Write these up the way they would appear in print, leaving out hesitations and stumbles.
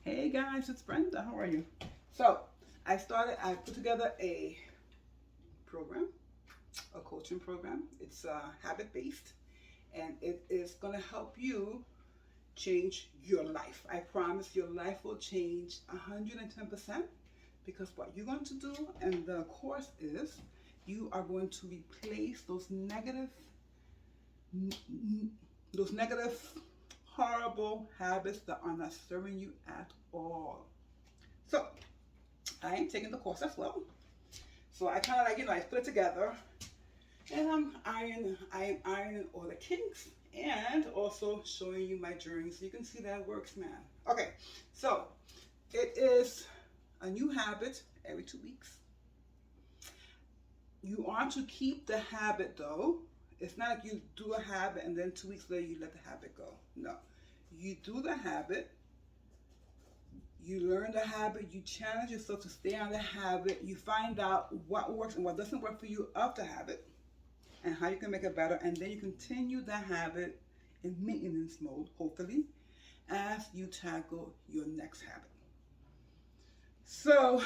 Hey guys, it's Brenda. How are you? I put together a program, a coaching program. It's habit based and it is going to help you change your life. I promise your life will change 110% because what you're going to do in the course is you are going to replace those negative horrible habits that are not serving you at all. So I am taking the course as well. So I kind of I put it together and I am ironing all the kinks and also showing you my journey so you can see that it works, man. Okay, so it is a new habit every 2 weeks. You are to keep the habit though. It's not like you do a habit and then 2 weeks later you let the habit go. No. You do the habit, you learn the habit, you challenge yourself to stay on the habit, you find out what works and what doesn't work for you of the habit and how you can make it better, and then you continue the habit in maintenance mode, hopefully, as you tackle your next habit. So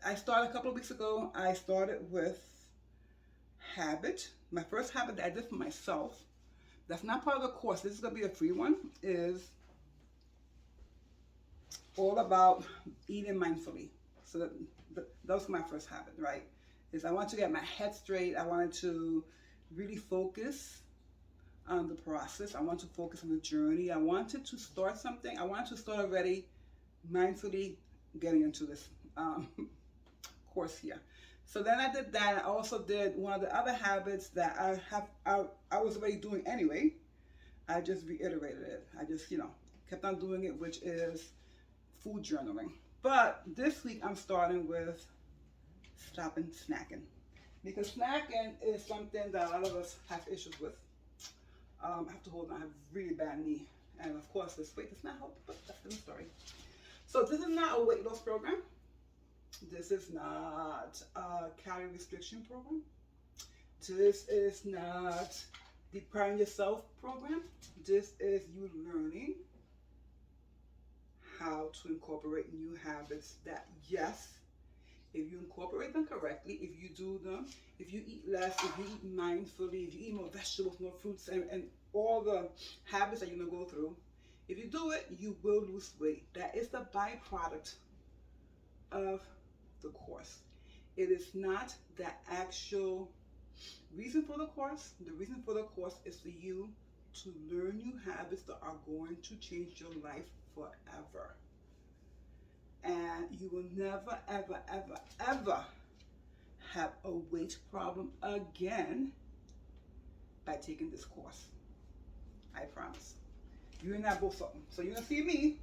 I started a couple of weeks ago. I started with habit. My first habit that I did for myself, that's not part of the course, this is going to be a free one, is all about eating mindfully. So that was my first habit, right? Is I wanted to get my head straight. I wanted to really focus on the process. I wanted to focus on the journey. I wanted to start something. I wanted to start already mindfully getting into this course here. So then I did that. I also did one of the other habits that I was already doing anyway. I just reiterated it. I just, kept on doing it, which is food journaling. But this week I'm starting with stopping snacking. Because snacking is something that a lot of us have issues with. I have to hold on. I have really bad knee. And of course this weight does not help, but that's the story. So this is not a weight loss program. This is not a calorie restriction program. This is not depriving yourself program. This is you learning how to incorporate new habits that, yes, if you incorporate them correctly, if you do them, if you eat less, if you eat mindfully, if you eat more vegetables, more fruits, and all the habits that you're going to go through, if you do it, you will lose weight. That is the byproduct of the course. It is not the actual reason for the course. The reason for the course is for you to learn new habits that are going to change your life forever. And you will never, ever, ever, ever have a weight problem again by taking this course. I promise. You and I both something. So you're going to see me.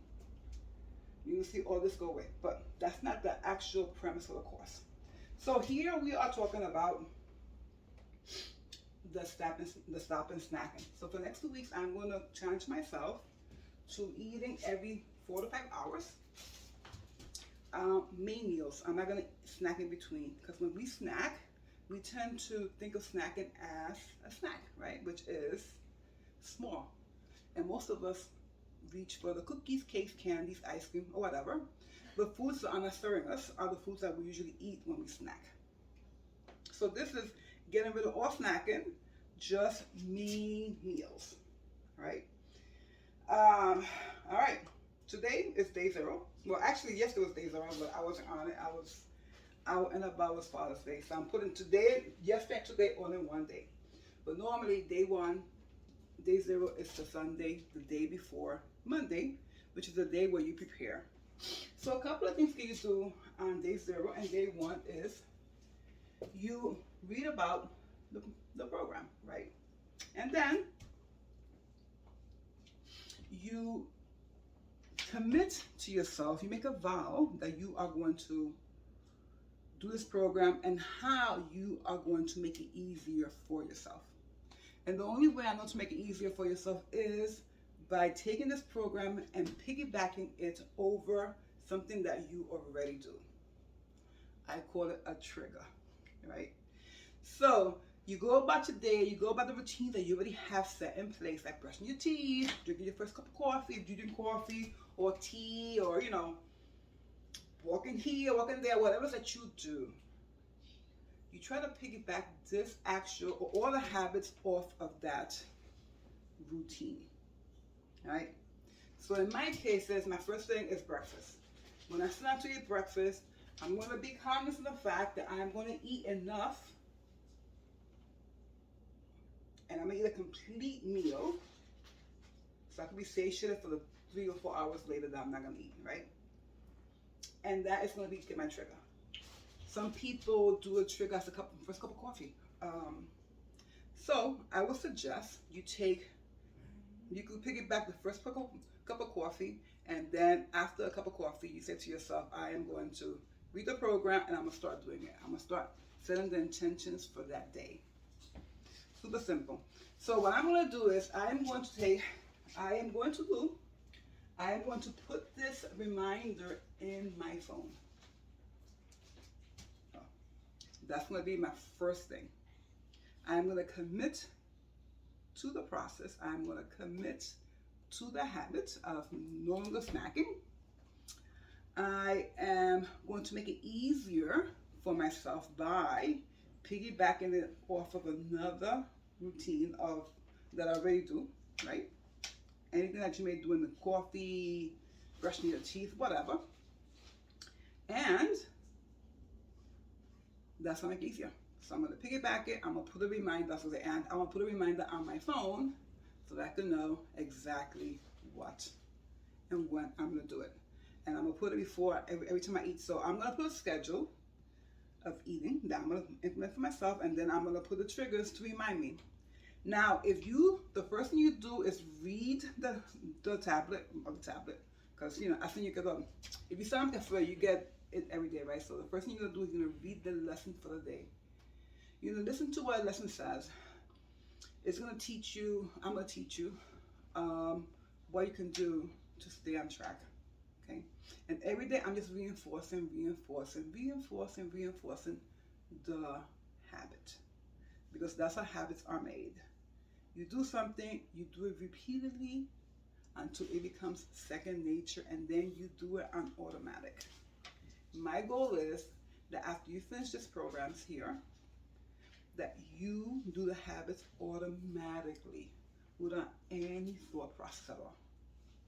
You will see all this go away, but that's not the actual premise of the course. So here we are talking about the stop and snacking. So for the next 2 weeks, I'm going to challenge myself to eating every 4 to 5 hours. Main meals. I'm not going to snack in between, because when we snack, we tend to think of snacking as a snack, right? Which is small, and most of us reach for the cookies, cakes, candies, ice cream, or whatever. The foods that are not serving us are the foods that we usually eat when we snack. So this is getting rid of all snacking, just mean meals, right? All right, today is day 0. Well, actually, yesterday was day 0, but I wasn't on it. I was out and about with Father's Day. So I'm putting yesterday and today all in one day. But normally day 1, day 0 is the Sunday, the day before Monday, which is the day where you prepare. So a couple of things you do on day 0 and day 1 is you read about the program, right? And then you commit to yourself, you make a vow that you are going to do this program and how you are going to make it easier for yourself. And the only way I know to make it easier for yourself is by taking this program and piggybacking it over something that you already do. I call it a trigger, right? So you go about your day, you go about the routine that you already have set in place, like brushing your teeth, drinking your first cup of coffee, if you drink coffee, or tea, or, walking here, walking there, whatever that you do, you try to piggyback this actual or all the habits off of that routine, right? So in my cases, my first thing is breakfast. When I start to eat breakfast, I'm going to be cognizant of the fact that I'm going to eat enough, and I'm going to eat a complete meal, so I can be satiated for the 3 or 4 hours later that I'm not going to eat, right? And that is going to be my trigger. Some people do a trigger as first cup of coffee. So I would suggest you could piggyback the first cup of coffee, and then after a cup of coffee, you say to yourself, I am going to read the program, and I'm going to start doing it. I'm going to start setting the intentions for that day. Super simple. So what I'm going to do is I am going to put this reminder in my phone. That's going to be my first thing. I'm going to commit to the process. I'm going to commit to the habit of no longer snacking. I am going to make it easier for myself by piggybacking it off of another routine that I already do, right? Anything that you may do in the coffee, brushing your teeth, whatever. And that's going to make it easier. So I'm going to piggyback it. I'm going to put a reminder. I'm going to put a reminder on my phone so that I can know exactly what and when I'm going to do it. And I'm going to put it before every time I eat. So I'm going to put a schedule of eating that I'm going to implement for myself, and then I'm going to put the triggers to remind me. Now, the first thing you do is read the tablet, because, I think you get if you sign up for it, you get it every day, right? So the first thing you're going to do is you're going to read the lesson for the day. You're going to listen to what a lesson says. It's going to teach you, I'm going to teach you what you can do to stay on track, okay? And every day I'm just reinforcing the habit, because that's how habits are made. You do something, you do it repeatedly until it becomes second nature, and then you do it on automatic. My goal is that after you finish this program here, that you do the habits automatically without any thought process at all.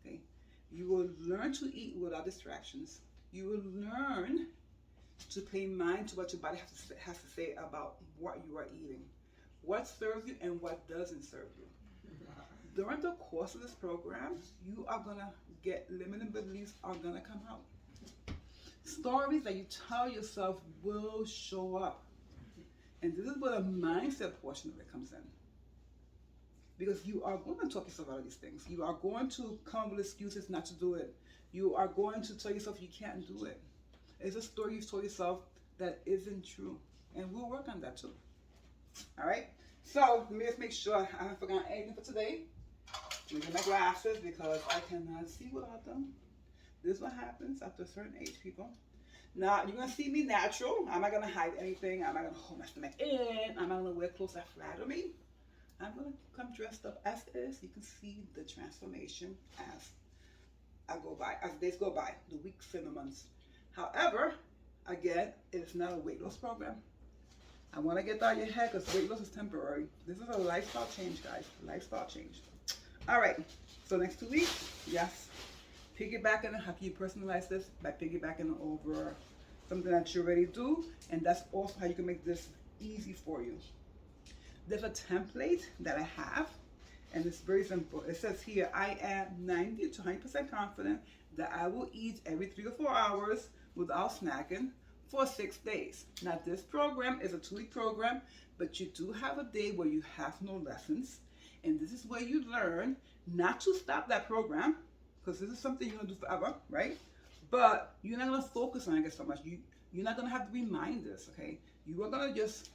Okay? You will learn to eat without distractions. You will learn to pay mind to what your body has to say about what you are eating, what serves you and what doesn't serve you. During the course of this program, you are going to get limiting beliefs are going to come out. Stories that you tell yourself will show up. And this is where the mindset portion of it comes in. Because you are going to talk yourself out of these things. You are going to come with excuses not to do it. You are going to tell yourself you can't do it. It's a story you've told yourself that isn't true. And we'll work on that too. All right? So, let me just make sure I haven't forgotten anything for today. Let me get my glasses because I cannot see without them. This is what happens after a certain age, people. Now, you're going to see me natural. I'm not going to hide anything. I'm not going to hold my stomach in. I'm not going to wear clothes that flatter me. I'm going to come dressed up as is. You can see the transformation as I go by, as days go by, the weeks and the months. However, again, it is not a weight loss program. I want to get that out of your head because weight loss is temporary. This is a lifestyle change, guys. Lifestyle change. All right. So next 2 weeks, yes. Piggybacking, how can you personalize this? By piggybacking over something that you already do. And that's also how you can make this easy for you. There's a template that I have, and it's very simple. It says here, I am 90 to 100% confident that I will eat every 3 or 4 hours without snacking for 6 days. Now, this program is a 2-week program, but you do have a day where you have no lessons. And this is where you learn not to stop that program, because this is something you're going to do forever, right? But you're not going to focus on it so much. You're not going to have the reminders, okay? You are going to just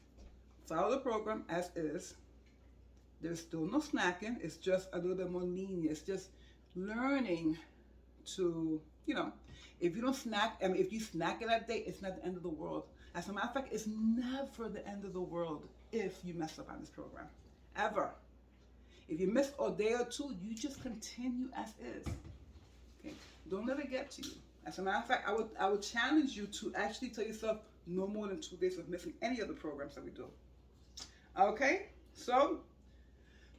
follow the program as is. There's still no snacking. It's just a little bit more lenient. It's just learning to, if you don't snack, if you snack it that day, it's not the end of the world. As a matter of fact, it's never the end of the world if you mess up on this program, ever. If you miss a day or two, you just continue as is. Okay. Don't let it get to you. As a matter of fact, I would challenge you to actually tell yourself no more than 2 days of missing any of the programs that we do. Okay, so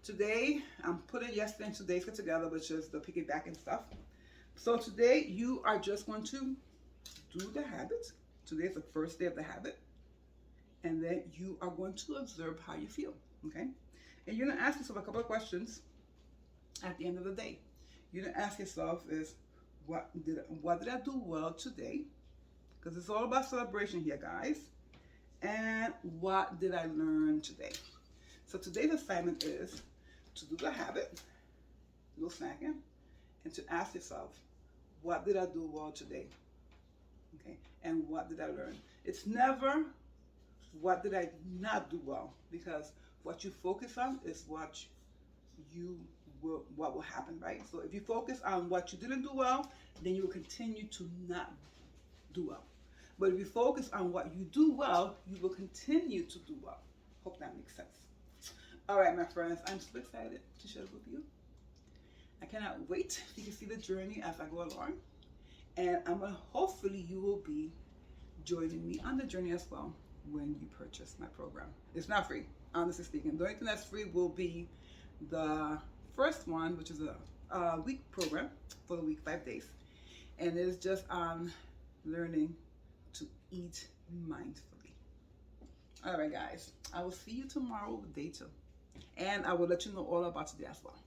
today I'm putting yesterday and today's together, which is the piggybacking stuff. So today you are just going to do the habit. Today is the first day of the habit. And then you are going to observe how you feel. Okay? And you're going to ask yourself a couple of questions at the end of the day. You're going to ask yourself is, what did I do well today? Because it's all about celebration here, guys. And what did I learn today? So today's assignment is to do the habit, no snacking, and to ask yourself, what did I do well today? Okay, and what did I learn? It's never what did I not do well, because what you focus on is what will happen, right? So if you focus on what you didn't do well, then you will continue to not do well. But if you focus on what you do well, you will continue to do well. Hope that makes sense. All right, my friends, I'm so excited to share this with you. I cannot wait for you to see the journey as I go along. And hopefully you will be joining me on the journey as well when you purchase my program. It's not free, honestly speaking. The only thing that's free will be the first one, which is a week program for the week, 5 days. And it's just on learning to eat mindfully. All right, guys. I will see you tomorrow with day 2. And I will let you know all about today as well.